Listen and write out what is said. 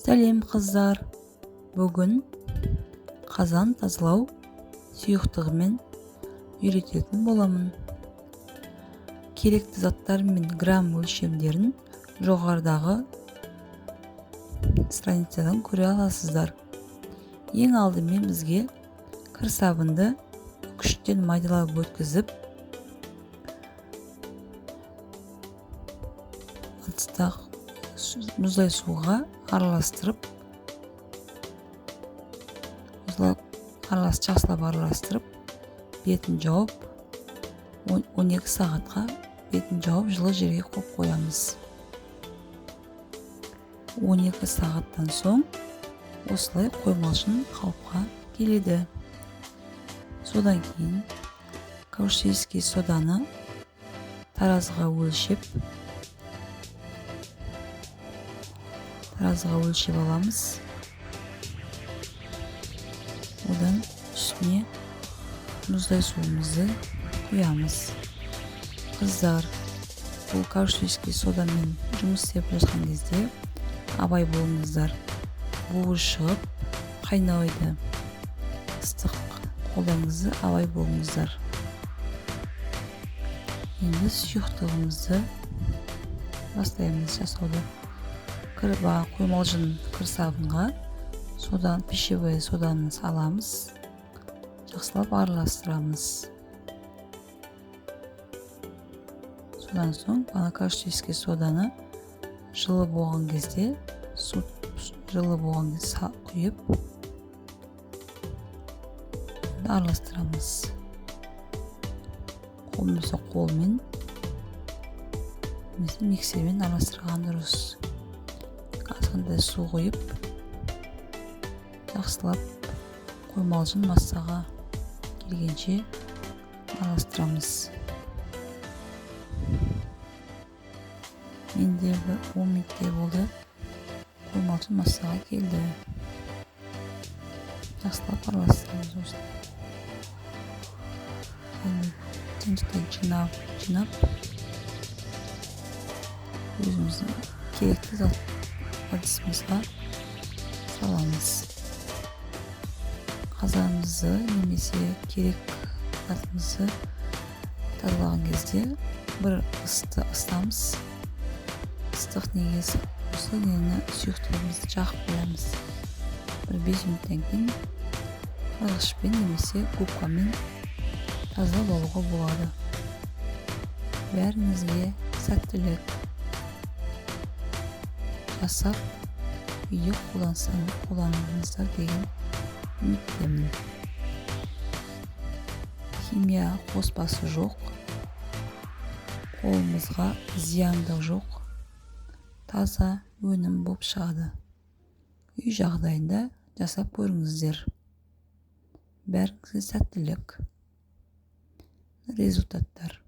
Сәлем қыздар, бүгін қазан тазалау сұйықтығымен үйрететін боламын. Керекті заттар мен грамм өлшемдерін жоғарыдағы страницадан көре аласыздар. Ең алдымен бізге кір сабынды күштен майдалап өткізіп, ыдыстағы мұздай суға жақсылап араластырып, бетін жауып, 12 сағатқа бетін жауып, жылы жерге қойып қоямыз. 12 сағаттан соң осылай қоймалжың қалыпқа келеді. Содан кейін каучический соданы таразыға өлшеп аламыз. Одан үстіне мұздай суымызды құямыз. Қыздар, бұл каучический содамен жұмыс істеп жатқан кезде абай болыңыздар. Буы шығып қайнайды. Ыстық қолдарыңызды абай болыңыздар. Енді сұйықтығымызды бастаймыз жасауды. Қоймалжың кір сабынға пищевой соданы саламыз, жақсылап араластырамыз. Содан соң каучический соданы жылы болған кезде құйып араластырамыз. Қолмен миксермен араластырған дұрыс. Азғандай су құйып, жақсылап қоймалжың массаға келгенше араластырамыз. Менде 10 минуттей болды, қоймалжың массаға келді. Жақсылап араластырамыз осылай. Жинап, өзіміздің керекті ыдысымызға саламыз. Қазанымызды немесе керек затымызды тазалаған кезде бір ыстамыз. Ыстық негіз осы сұйықтығымызды жағып қоямыз. Бір 5 минуттан кейін ағышпен немесе губкамен тазалап алуға болады. Бәріңізге сәттілік. Жасап, үйде қолданыңыздар деген үміттемін. Химия қоспасы жоқ, қолымызға зияндық жоқ, таза өнім болып шығады. Үй жағдайында жасап көріңіздер. Бәріңізге сәттілік. Результаттар.